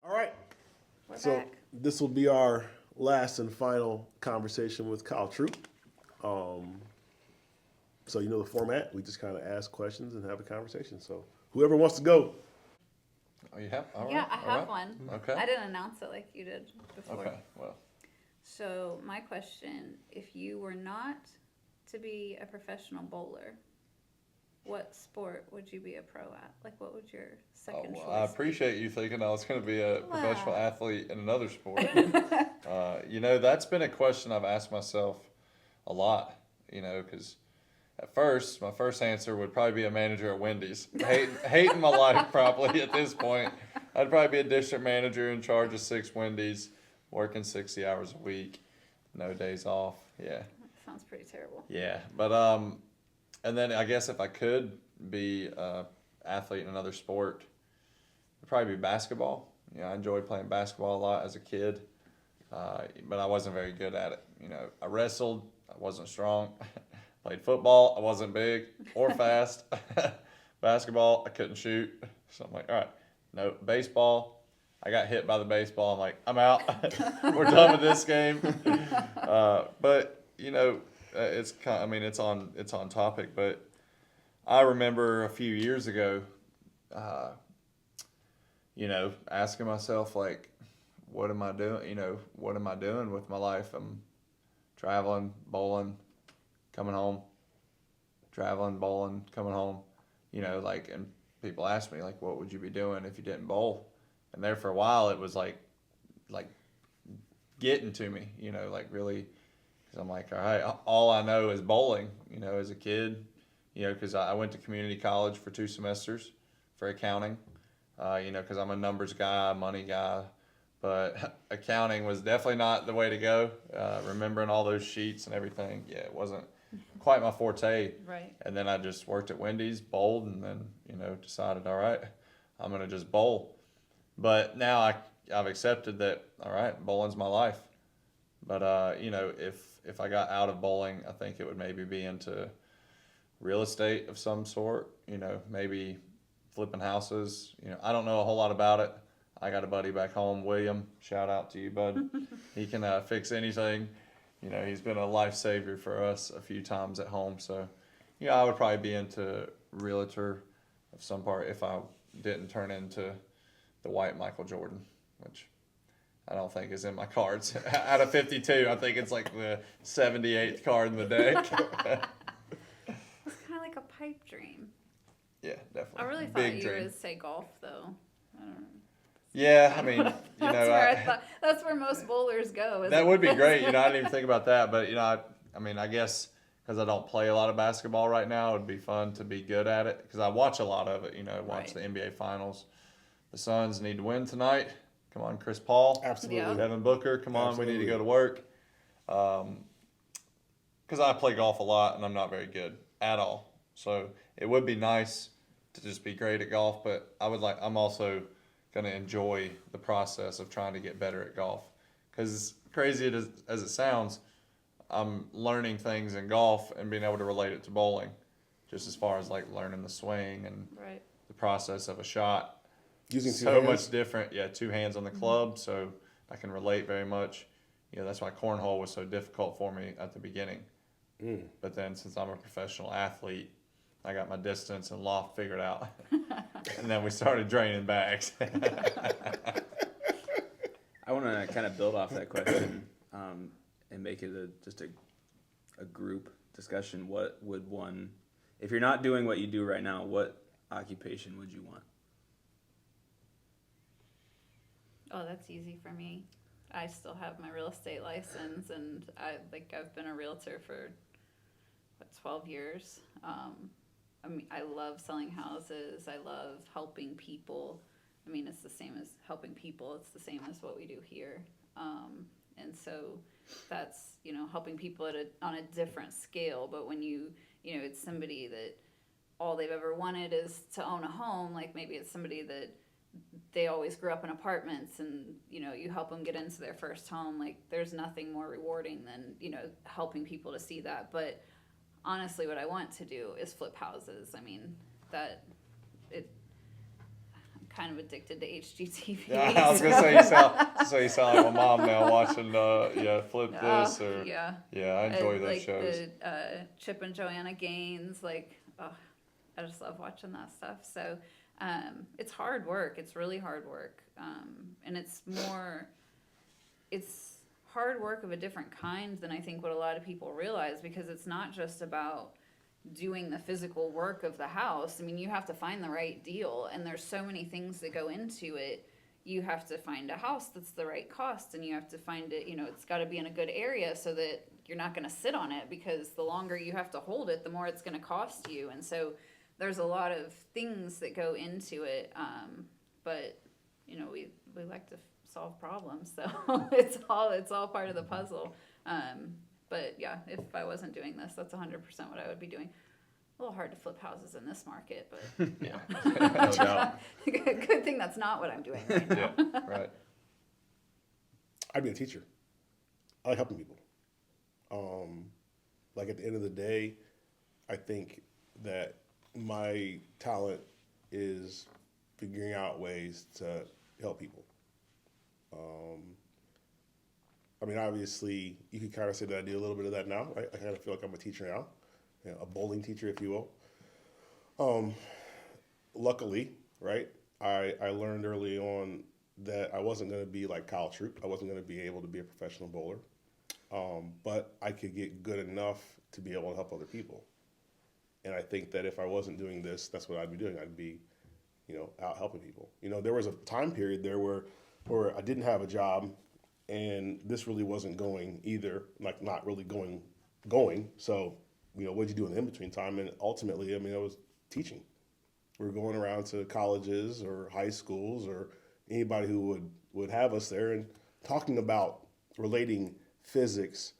All right. We're So back. this will be our last and final conversation with Kyle Troup. So you know the format. We just kind of ask questions and have a conversation. So whoever wants to go. Oh, you have? All right. Yeah, I all have right. one. Okay. I didn't announce it like you did before. Okay. Well, So my question, if you were not to be a professional bowler, what sport would you be a pro at? Like, what would your second choice I appreciate you thinking I was going to be a professional Wow. athlete in another sport. That's been a question I've asked myself a lot, because at first, my first answer would probably be a manager at Wendy's. Hating my life probably at this point. I'd probably be a district manager in charge of 6 Wendy's, working 60 hours a week, no days off. Yeah. That sounds pretty terrible. Yeah, but and then I guess if I could be an athlete in another sport, it'd probably be basketball. I enjoyed playing basketball a lot as a kid, but I wasn't very good at it. I wrestled, I wasn't strong. Played football, I wasn't big or fast. Basketball, I couldn't shoot. So I'm like, all right, no. Baseball, I got hit by the baseball. I'm like, I'm out. We're done with this game. But it's kind. I mean, it's on topic. But I remember a few years ago, asking myself like, what am I doing? What am I doing with my life? I'm traveling, bowling, coming home, traveling, bowling, coming home, and people ask me, like, what would you be doing if you didn't bowl? And there for a while, it was like getting to me, really, because I'm like, all right, all I know is bowling, as a kid, because I went to community college for 2 semesters for accounting, because I'm a numbers guy, money guy, but accounting was definitely not the way to go. Remembering all those sheets and everything, it wasn't quite my forte. Right. And then I just worked at Wendy's, bowled, and then, decided, all right, I'm going to just bowl. But now I've accepted that, all right, bowling's my life. But, if I got out of bowling, I think it would maybe be into real estate of some sort, maybe flipping houses. I don't know a whole lot about it. I got a buddy back home, William, shout out to you, bud. He can fix anything. He's been a lifesaver for us a few times at home. So, I would probably be into realtor of some part if I didn't turn into the white Michael Jordan, which I don't think is in my cards. Out of 52, I think it's like the 78th card in the deck. It's kind of like a pipe dream. Yeah, definitely. I really thought Big you dream. would say golf, thoa I don't know. Yeah, I mean, That's where most bowlers go. That would be great. I didn't even think about that, but I guess because I don't play a lot of basketball right now, it'd be fun to be good at it because I watch a lot of it. Watch the NBA Finals. The Suns need to win tonight. Come on, Chris Paul. Absolutely. Yeah. Devin Booker. Come on, Absolutely. we need to go to work. Because I play golf a lot and I'm not very good at all. So it would be nice to just be great at golf, but I'm also going to enjoy the process of trying to get better at golf. Because crazy as it sounds, I'm learning things in golf and being able to relate it to bowling, just as far as like learning the swing and Right. the process of a shot. Using so 2 hands? much different. Yeah, 2 hands on the club, so I can relate very much. That's why cornhole was so difficult for me at the beginning. But then since I'm a professional athlete, I got my distance and loft figured out. And then we started draining bags. I want to kind of build off that question and make it just a group discussion. What would one, if you're not doing what you do right now, what occupation would you want? Oh, that's easy for me. I still have my real estate license, and I've been a realtor for 12 years. I love selling houses. I love helping people. I mean, it's the same as helping people. It's the same as what we do here. And so that's, helping people on a different scale. But when it's somebody that all they've ever wanted is to own a home, like maybe it's somebody that they always grew up in apartments and, you help them get into their first home. Like there's nothing more rewarding than, helping people to see that. But honestly, what I want to do is flip houses. I mean, I'm kind of addicted to HGTV. Yeah, I was gonna say you sound like my mom now watching Flip This or Yeah. I enjoy those like shows. the Chip and Joanna Gaines, like, oh, I just love watching that stuff. So it's hard work. It's really hard work, and it's hard work of a different kind than I think what a lot of people realize, because it's not just about doing the physical work of the house. I mean, you have to find the right deal, and there's so many things that go into it. You have to find a house that's the right cost, and you have to find it, it's got to be in a good area so that you're not going to sit on it, because the longer you have to hold it, the more it's going to cost you. And so there's a lot of things that go into it, but we like to solve problems, so it's all part of the puzzle. But yeah, if I wasn't doing this, that's 100% what I would be doing. A little hard to flip houses in this market, but Yeah, no doubt. good thing that's not what I'm doing right now. Yeah, right. I'd be a teacher. I like helping people. Like at the end of the day, I think that my talent is figuring out ways to help people. I mean, obviously, you could kind of say that I do a little bit of that now. Right? I kind of feel like I'm a teacher now, a bowling teacher, if you will. Luckily, right, I learned early on that I wasn't going to be like Kyle Troup. I wasn't going to be able to be a professional bowler, but I could get good enough to be able to help other people. And I think that if I wasn't doing this, that's what I'd be doing. I'd be, out helping people. There was a time period there where I didn't have a job, and this really wasn't going either, like not really going. So, what'd you do in the in-between time? And ultimately, I was teaching. We were going around to colleges or high schools or anybody who would have us there and talking about relating physics,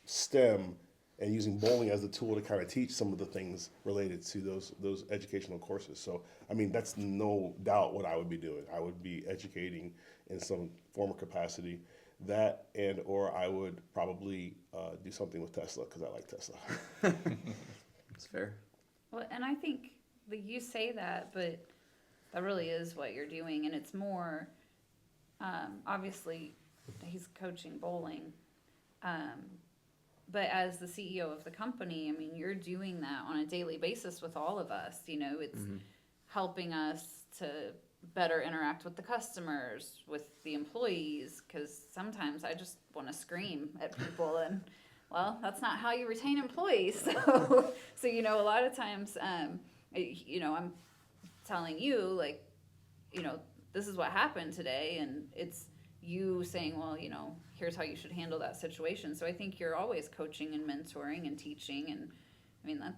STEM, and using bowling as the tool to kind of teach some of the things related to those educational courses. So, that's no doubt what I would be doing. I would be educating in some form or capacity, that or I would probably do something with Tesla, because I like Tesla. That's fair. Well, and I think that you say that, but that really is what you're doing, and it's more, obviously, he's coaching bowling, but as the CEO of the company, you're doing that on a daily basis with all of us. It's helping us to better interact with the customers, with the employees, because sometimes I just want to scream at people, and well, that's not how you retain employees. So a lot of times, I'm telling you, like, this is what happened today, and it's you saying, well, here's how you should handle that situation. So I think you're always coaching and mentoring and teaching, and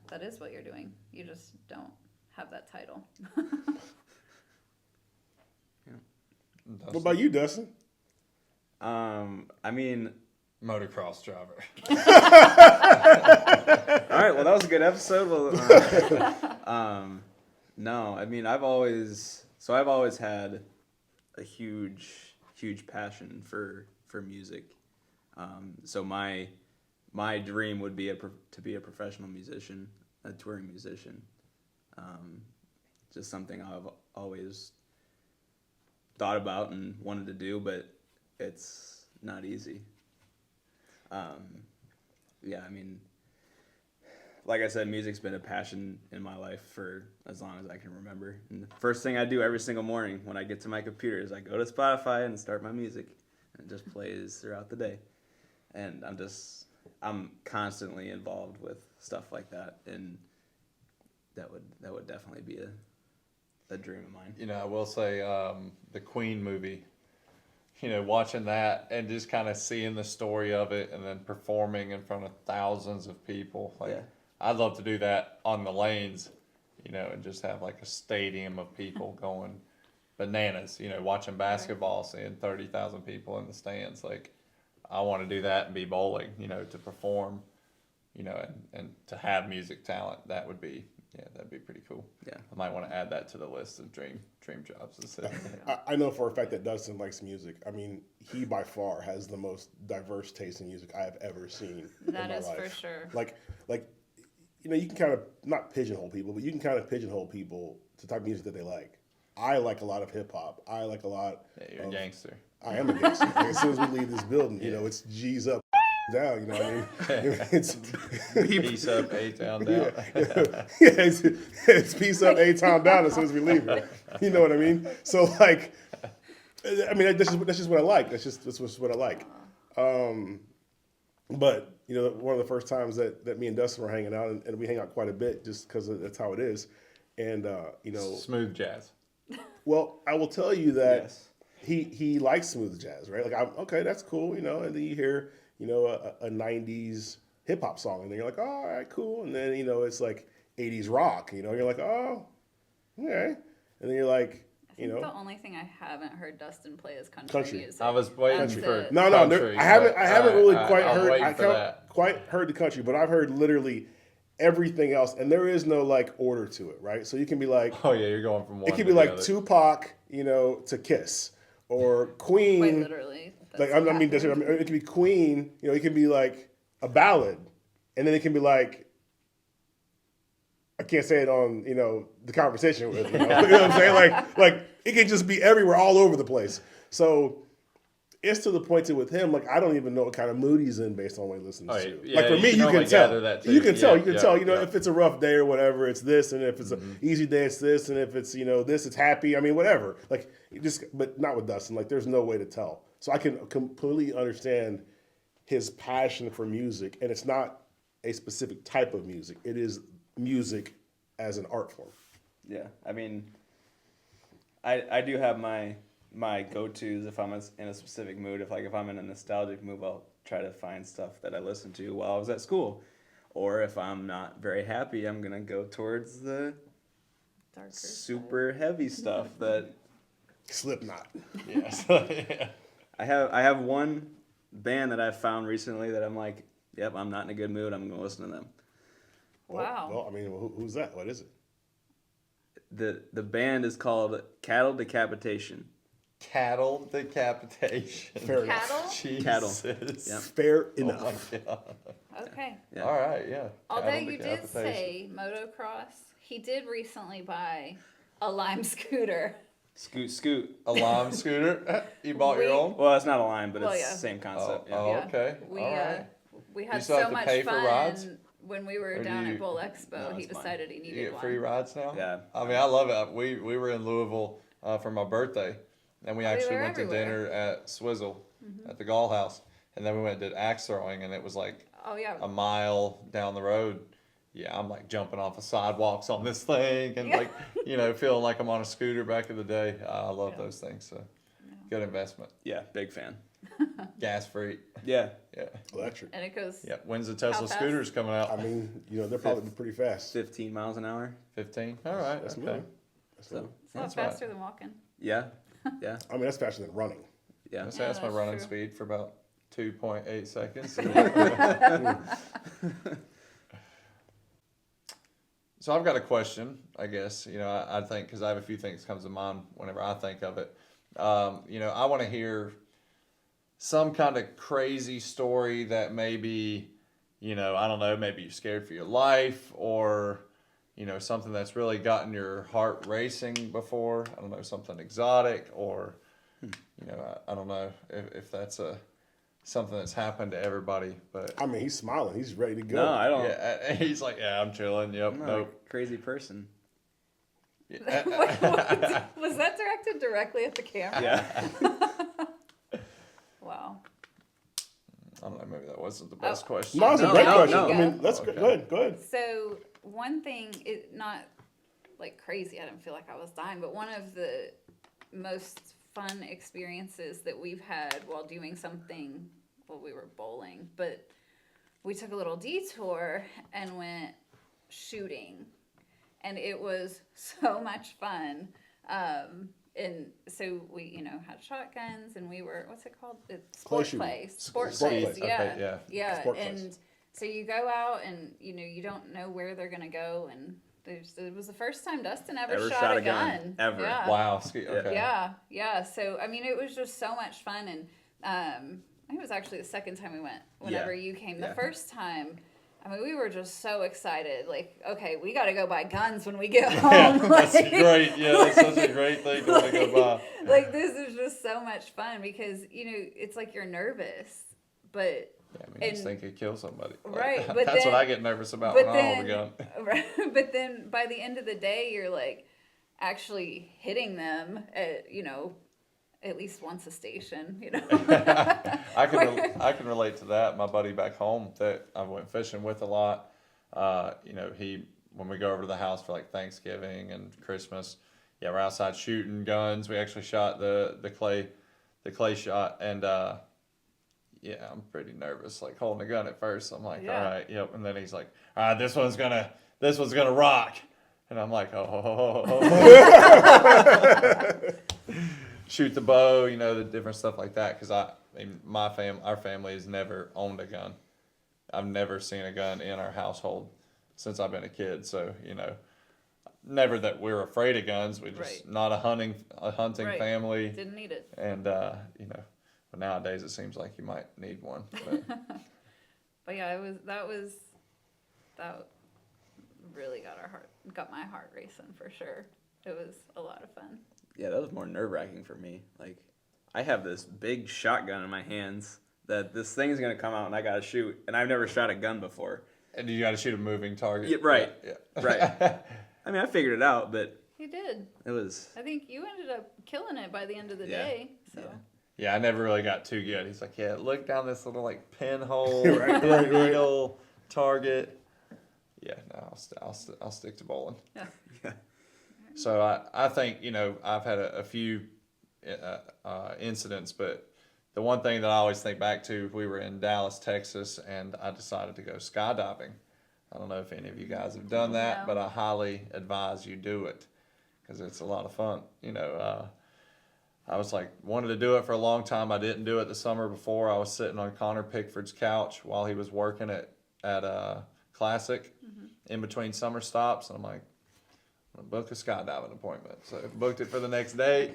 that is what you're doing. You just don't have that title. What about you, Dustin? Motocross driver. All right, well, that was a good episode. No, I've always had a huge passion for music. So my dream would be to be a professional musician, a touring musician. Just something I've always thought about and wanted to do, but it's not easy. Like I said, music's been a passion in my life for as long as I can remember. And the first thing I do every single morning when I get to my computer is I go to Spotify and start my music, and it just plays throughout the day. And I'm constantly involved with stuff like that, and that would definitely be a dream of mine. I will say the Queen movie, watching that and just kind of seeing the story of it and then performing in front of thousands of people. Yeah. I'd love to do that on the lanes, and just have like a stadium of people going bananas, watching basketball, seeing 30,000 people in the stands. Like, I want to do that and be bowling, to perform, and to have music talent. That'd be pretty cool. Yeah. I might want to add that to the list of dream jobs. I know for a fact that Dustin likes music. He by far has the most diverse taste in music I have ever seen That in my is life. for sure. Like, you can kind of not pigeonhole people, but you can kind of pigeonhole people to the type of music that they like. I like a lot of hip hop. I like a lot. Yeah, you're a gangster. I am a gangster. Like, as soon as we leave this building, you know, it's G's up, down. You know what I mean? It's Peace up, A-Town down. it's peace up, A-Town down as soon as we leave here. You know what I mean? So like, I mean, that's just what I like. That's just what I like. But you know, one of the first times that me and Dustin were hanging out, and we hang out quite a bit just because that's how it is. And you know, Smooth jazz. well, I will tell you that Yes. he likes smooth jazz, right? Like, I'm okay, that's cool, you know. And then you hear, you know, a '90s hip hop song, and then you're like, oh, all right, cool. And then you know, it's like '80s rock, you know. You're like, oh, okay. And then you're like, I you think know, the only thing I haven't heard Dustin play is country, Country. music. I was waiting That's for it. no, country, I haven't but, really all quite right, heard. waiting I for haven't that. quite heard the country, but I've heard literally everything else, and there is no like order to it, right? So you can be like, Oh yeah, you're going from one. it could to be the like other. Tupac, you know, to Kiss, or Queen. Quite literally. Like That's I mean, what happened. it can be Queen. You know, it can be like a ballad, and then it can be like, I can't say it on, you know, the conversation with, you know, you know what I'm saying? Like it can just be everywhere, all over the place. So it's to the point to with him, like I don't even know what kind of mood he's in based on what he listens Oh, to. yeah, Like for you me, can you only can tell. gather that too. You can tell. Yeah, You can yeah, tell. You know, yeah. if it's a rough day or whatever, it's this, and if it's an easy day, it's this, and if it's, you know, this, it's happy. I mean, whatever. Like you just, but not with Dustin. Like there's no way to tell. So I can completely understand his passion for music, and it's not a specific type of music. It is music as an art form. Yeah, I mean, I do have my go-tos if I'm in a specific mood. If I'm in a nostalgic mood, I'll try to find stuff that I listened to while I was at school. Or if I'm not very happy, I'm gonna go towards the Darker super heavy stuff that Slipknot. Yes. Yeah. I have one band that I've found recently that I'm like, yep, I'm not in a good mood. I'm gonna listen to them. Wow. Well, I mean, who's that? What is it? The band is called Cattle Decapitation. Cattle decapitation. Fair enough. Cattle? Cattle. Jesus. Yep. Fair Oh enough. my God. Okay. Yeah. All right, yeah. Although Cattle you did decapitation. say motocross, he did recently buy a Lime scooter. Scoot. A Lime scooter? You bought your We- own? Well, it's not a line, but Well, it's yeah. the same Oh, concept. Yeah. oh, okay. We All right. we had still have so to much pay for fun rides? when we were Or do down you- at Bull Expo. No, He it's fine. decided he You needed get one. free rides now? Yeah. I mean, I love it. We were in Louisville for my birthday, and we actually they're went to everywhere. dinner at Swizzle at the Gall House, and then we went and did axe throwing, and it was like Oh yeah. a mile down the road. Yeah, I'm like jumping off of sidewalks on this thing, and Yeah. like, you know, feeling like I'm on a scooter back in the day. I love Yeah. those things. So good investment. Yeah, big fan. Gas free. Yeah. Yeah. Electric. And it goes. Yeah. When's the Tesla fast? scooters coming out? I mean, you know, they'll probably be pretty fast. 15 miles an hour. 15. All right. That's Okay. moving. That's So, moving. It's a lot That's right. faster than walking. yeah. Yeah. I mean, that's faster than running. Yeah. I'd say that's my that's running true. speed for about 2.8 seconds. So I've got a question, I guess. You know, I think because I have a few things comes to mind whenever I think of it. You know, I want to hear some kind of crazy story that maybe, you know, I don't know, maybe you're scared for your life, or, you know, something that's really gotten your heart racing before. I don't know, something exotic, or, you know, I don't know if that's something that's happened to everybody, but I mean, he's smiling. He's ready to go. No, I don't. yeah, he's like, yeah, I'm chilling. Yep, I'm not nope. a crazy person. Wait, what? Was that directed directly at the camera? Yeah. Wow. I don't know, maybe that wasn't the best Oh. question. No, it's a No, great no, question. no. I mean, that's Okay. good. Go ahead. So one thing is not like crazy. I didn't feel like I was dying, but one of the most fun experiences that we've had while doing something. Well, we were bowling, but we took a little detour and went shooting, and it was so much fun. And so we, you know, had shotguns, and we were, what's it called? It's Clay sport shooting. play. Sport Sport plays, play. yeah. Okay, yeah. Yeah, Sport and plays. so you go out, and you know you don't know where they're gonna go, and it was the first time Dustin ever shot a gun. Ever. Yeah. Wow. Okay. Yeah. So I mean, it was just so much fun, and I think it was actually the second time we went. Whenever Yeah. you came, Yeah. the first time, I mean, we were just so excited. Like, okay, we got to go buy guns when we get Yeah, home. that's Like, great. Yeah, that's such a great thing to want to go buy. like, this is just so much fun because, it's like you're nervous, but Yeah, I mean, you just And- think he'd kill somebody. Like, right, but that's what then- I get nervous about but when I hold a then, gun. right, but then by the end of the day, you're like actually hitting them at, at least once a station, I can relate to that. My buddy back home that I went fishing with a lot, when we go over to the house for like Thanksgiving and Christmas, yeah, we're outside shooting guns. We actually shot the clay shot, and yeah, I'm pretty nervous, like holding a gun at first. I'm like, Yeah. all right, yep. And then he's like, all right, this one's gonna rock, and I'm like, oh. Shoot the bow, the different stuff like that. Because our family has never owned a gun. I've never seen a gun in our household since I've been a kid. So never that we're afraid of guns. We just Right. not a hunting Right. family. Didn't need it. And but nowadays it seems like you might need one. But But yeah, that really got my heart racing for sure. It was a lot of fun. Yeah, that was more nerve-wracking for me. Like, I have this big shotgun in my hands that this thing's going to come out and I got to shoot. And I've never shot a gun before. and you got to shoot a moving target. Yeah, right. Yeah. Right. I mean, I figured it out, but You did. it was... I think you ended up killing it by the end of the Yeah. day. So Yeah. Yeah, I never really got too good. He's like, yeah, look down this little like pinhole, Right. needle target. Yeah, no, I'll stick to bowling. yeah. Yeah. So I think I've had a few incidents, but the one thing that I always think back to, we were in Dallas, Texas, and I decided to go skydiving. I don't know if any of you guys have done that, No. but I highly advise you do it because it's a lot of fun. I was like, wanted to do it for a long time. I didn't do it the summer before. I was sitting on Connor Pickford's couch while he was working at Classic in between summer stops. And I'm like, I'm going to book a skydiving appointment. So I booked it for the next day,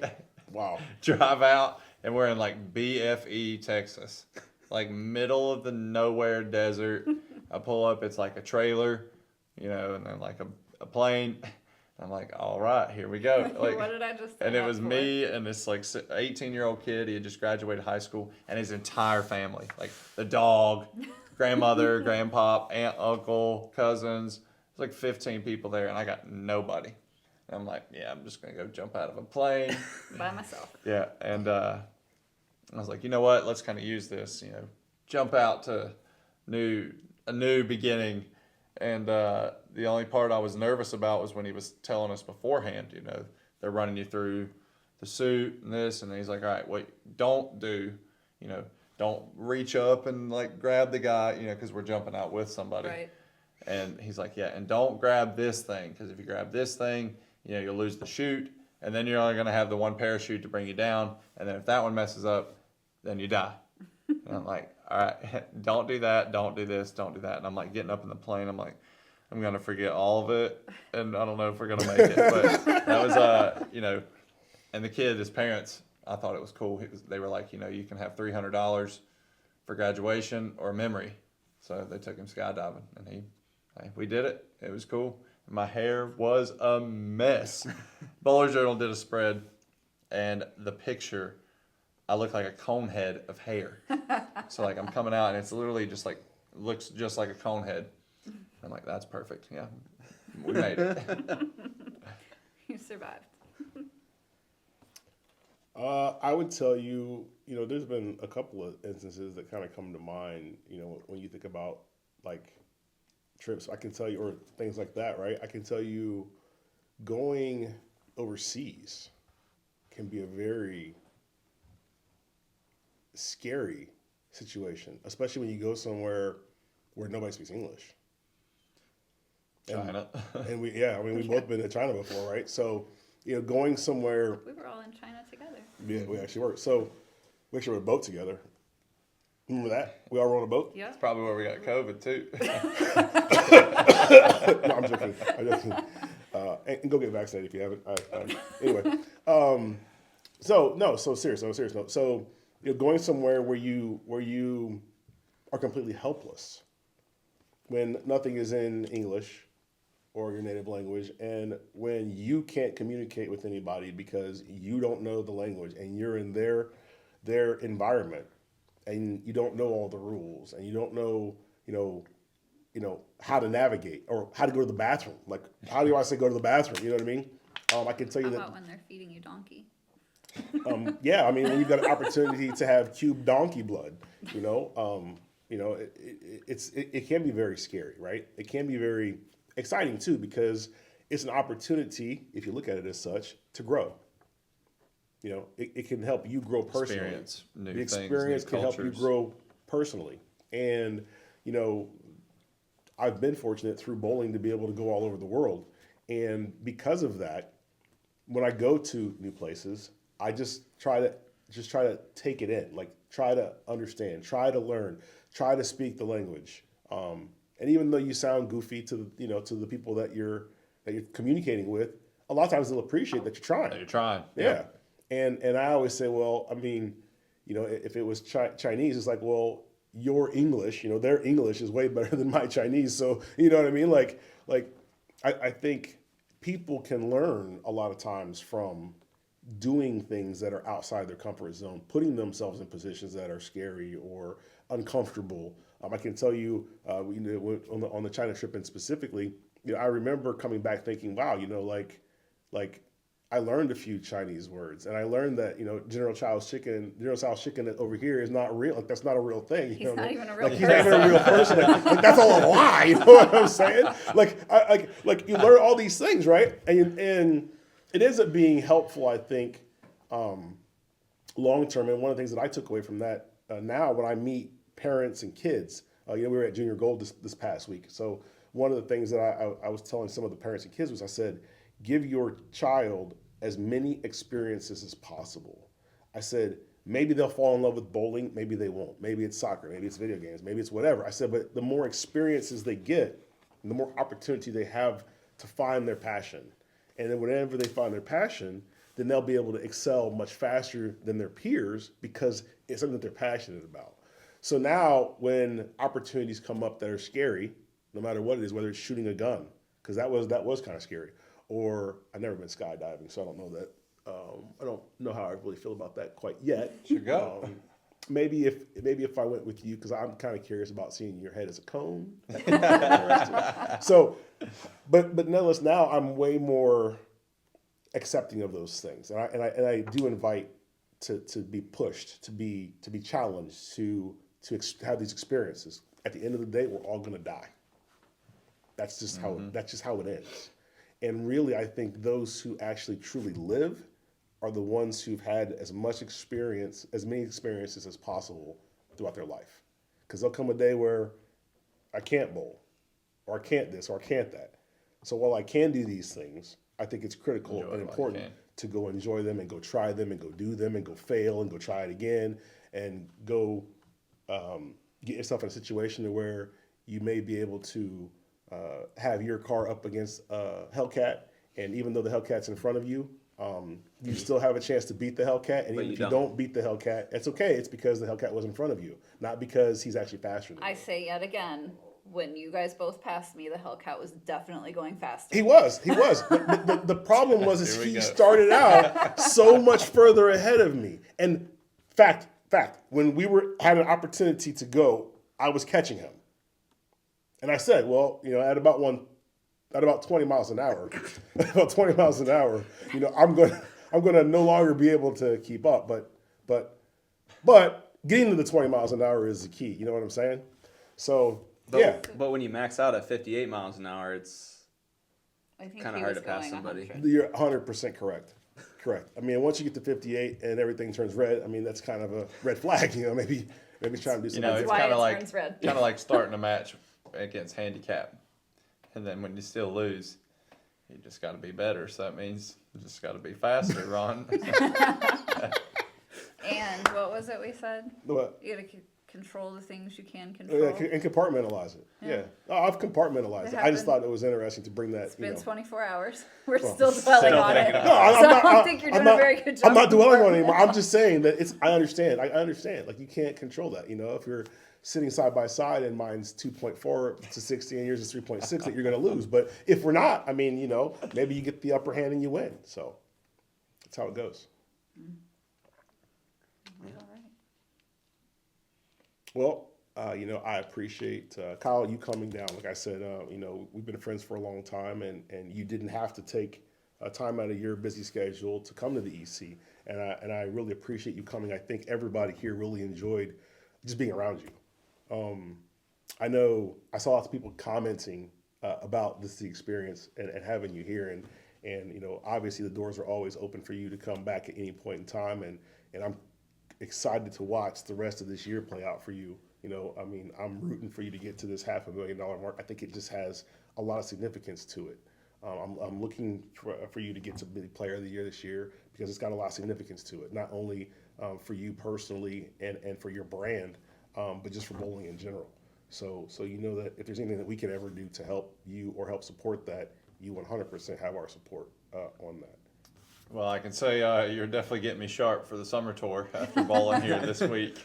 Wow. drive out, and we're in like BFE, Texas, like middle of the nowhere desert. I pull up, it's like a trailer, and then like a plane. I'm like, all right, here we go. Like, What did I just? and sign it up was for? me and this like 18-year-old kid. He had just graduated high school, and his entire family, like the dog, grandmother, grandpop, aunt, uncle, cousins. There's like 15 people there, and I got nobody. And I'm like, yeah, I'm just gonna go jump out of a plane. By myself. Yeah, and I was like, you know what? Let's kind of use this. Jump out to a new beginning. And the only part I was nervous about was when he was telling us beforehand, they're running you through the suit and this, and he's like, all right, what don't do, don't reach up and like grab the guy, because we're jumping out with somebody. Right. And he's like, yeah, and don't grab this thing, because if you grab this thing, you'll lose the chute, and then you're only going to have the one parachute to bring you down, and then if that one messes up, then you die. And I'm like, all right, don't do that, don't do this, don't do that. And I'm like getting up in the plane, I'm like, I'm going to forget all of it, and I don't know if we're going to make it. But that was, and the kid, his parents, I thought it was cool. They were like, you can have $300 for graduation or memory. So they took him skydiving, and we did it. It was cool. My hair was a mess. Bowler Journal did a spread, and the picture, I look like a cone head of hair. So like I'm coming out, and it's literally just like, looks just like a cone head. I'm like, that's perfect. Yeah, we made it. You survived. I would tell you, there's been a couple of instances that kind of come to mind, when you think about like trips. I can tell you, or things like that, right? I can tell you going overseas can be a very scary situation, especially when you go somewhere where nobody speaks English. China. And we've both been to China before, right? So, going somewhere. We were all in China together. Yeah, we actually were. So, we actually rode a boat together. Remember that? We all rode on a boat? Yeah. That's probably where we got COVID too. No, I'm joking. And go get vaccinated if you haven't. Anyway, so serious note. So, going somewhere where you are completely helpless, when nothing is in English or your native language, and when you can't communicate with anybody because you don't know the language and you're in their environment and you don't know all the rules and you don't know, how to navigate or how to go to the bathroom. Like, how do I say go to the bathroom? You know what I mean? I can tell you How that. about when they're feeding you donkey? Yeah, I mean, when you've got an opportunity to have cube donkey blood, it can be very scary, right? It can be very exciting too, because it's an opportunity, if you look at it as such, to grow. It can help you grow personally. Experience new The things, experience new can help you cultures. grow personally. And, I've been fortunate through bowling to be able to go all over the world. And because of that, when I go to new places, I just try to take it in, like try to understand, try to learn, try to speak the language. And even though you sound goofy to the people that you're communicating with, a lot of times they'll appreciate that you're trying. You're trying. Yeah. And I always say, well, I mean, if it was Chinese, it's like, well, your English, their English is way better than my Chinese. So, you know what I mean? Like I think people can learn a lot of times from doing things that are outside their comfort zone, putting themselves in positions that are scary or uncomfortable. I can tell you, on the China trip and specifically, I remember coming back thinking, wow, like I learned a few Chinese words, and I learned that General Tso's chicken over here is not real. Like, that's not a real thing. He's not even a real He's not even a real person. Like, that's all a lie. You know what I'm saying? Like you learn all these things, right? And it ends up being helpful, I think, long term. And one of the things that I took away from that now, when I meet parents and kids, we were at Junior Gold this past week. So one of the things that I was telling some of the parents and kids was, I said, give your child as many experiences as possible. I said, maybe they'll fall in love with bowling, maybe they won't. Maybe it's soccer, maybe it's video games, maybe it's whatever. I said, but the more experiences they get, the more opportunity they have to find their passion. And then whenever they find their passion, then they'll be able to excel much faster than their peers because it's something that they're passionate about. So now when opportunities come up that are scary, no matter what it is, whether it's shooting a gun, because that was kind of scary, or I've never been skydiving, so I don't know that. I don't know how I really feel about that quite yet. Should go. Maybe if I went with you, because I'm kind of curious about seeing your head as a cone. So, but nonetheless, now I'm way more accepting of those things, and I do invite to be pushed, to be challenged, to have these experiences. At the end of the day, we're all going to die. That's just how it ends. And really, I think those who actually truly live are the ones who've had as many experiences as possible throughout their life. Because there'll come a day where I can't bowl, or I can't this, or I can't that. So while I can do these things, I think it's critical and important to go enjoy them and go try them and go do them and go fail and go try it again and go get yourself in a situation where you may be able to have your car up against a Hellcat, and even though the Hellcat's in front of you, you still have a chance to beat the Hellcat. And even if you don't beat the Hellcat, it's okay. It's because the Hellcat was in front of you, not because he's actually faster than you. I say yet again, when you guys both passed me, the Hellcat was definitely going faster. He was. The problem was he started out so much further ahead of me. And fact, when we had an opportunity to go, I was catching him. And I said, well, at about 20 miles an hour, I'm going to no longer be able to keep up. But getting to the 20 miles an hour is the key. You know what I'm saying? So, yeah. But when you max out at 58 miles an hour, it's I think kind of he hard was to pass going somebody. 100. You're 100% correct. I mean, once you get to 58 and everything turns red, I mean, that's kind of a red flag. Maybe try to do something. It's why kind of it like turns red. starting a match against handicap, and then when you still lose, you just got to be better. So that means you just got to be faster, Ron. And what was it we said? What? You got to control the things you can Yeah, control. and compartmentalize it. Yeah. Yeah. Oh, I've compartmentalized It it. I just happened. thought it was interesting to bring that, It's been you know. 24 hours. We're Well, still dwelling still on it. thinking No, about So I don't think you're doing a very good job. I'm not dwelling on it of anymore. I'm just saying that I understand. I understand. Like, you can't control that. You know, if you're sitting side by side and mine's 2.4 to 60 and yours is 3.6, that you're going to lose. But if we're not, I mean, you know, maybe you get the upper hand and you win. So that's how it goes. All right. Well, you know, I appreciate, Kyle, you coming down. Like I said, you know, we've been friends for a long time, and you didn't have to take time out of your busy schedule to come to the EC. And I really appreciate you coming. I think everybody here really enjoyed just being around you. I know I saw lots of people commenting about the experience and having you here. And, you know, obviously the doors are always open for you to come back at any point in time. And I'm excited to watch the rest of this year play out for you. You know, I mean, I'm rooting for you to get to this $500,000 mark. I think it just has a lot of significance to it. I'm looking for you to get to be Player of the Year this year because it's got a lot of significance to it, not only for you personally and for your brand, but just for bowling in general. So you know that if there's anything that we can ever do to help you or help support that, you 100% have our support on that. Well, I can say you're definitely getting me sharp for the summer tour after bowling here this week.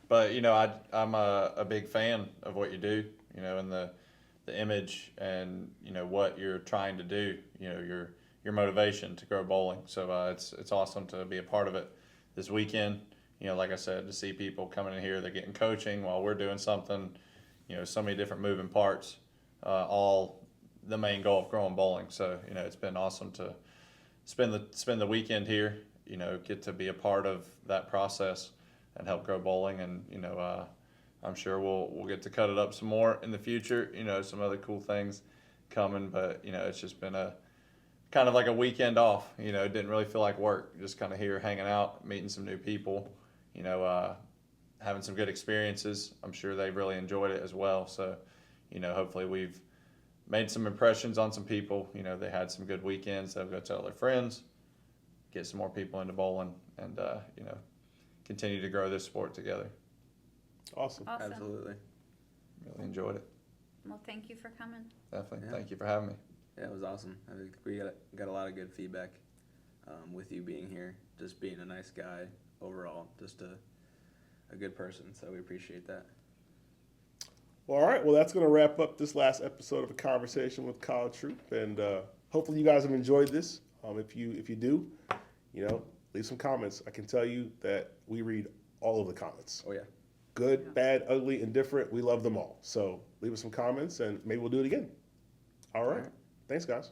But, you know, I'm a big fan of what you do, you know, and the image and, you know, what you're trying to do, you know, your motivation to grow bowling. So it's awesome to be a part of it this weekend. You know, like I said, to see people coming in here, they're getting coaching while we're doing something, you know, so many different moving parts, all the main goal of growing bowling. So, you know, it's been awesome to spend the weekend here, you know, get to be a part of that process and help grow bowling. And, you know, I'm sure we'll get to cut it up some more in the future, you know, some other cool things coming. But, you know, it's just been a kind of like a weekend off, you know, it didn't really feel like work, just kind of here hanging out, meeting some new people, you know, having some good experiences. I'm sure they really enjoyed it as well. So, you know, hopefully we've made some impressions on some people. You know, they had some good weekends. They'll go tell their friends, get some more people into bowling, and, you know, continue to grow this sport together. Awesome. Awesome. Absolutely. Really enjoyed it. Well, thank you for coming. Definitely. Yeah. Thank you for having me. Yeah, it was awesome. I think we got a lot of good feedback with you being here, just being a nice guy overall, just a good person. So we appreciate that. Well, all right. Well, that's going to wrap up this last episode of A Conversation with Kyle Troup. And hopefully you guys have enjoyed this. If you do, you know, leave some comments. I can tell you that we read all of the comments. Oh, yeah. Good, bad, ugly, indifferent. We love them all. So leave us some comments and maybe we'll do it again. All right. Thanks, guys.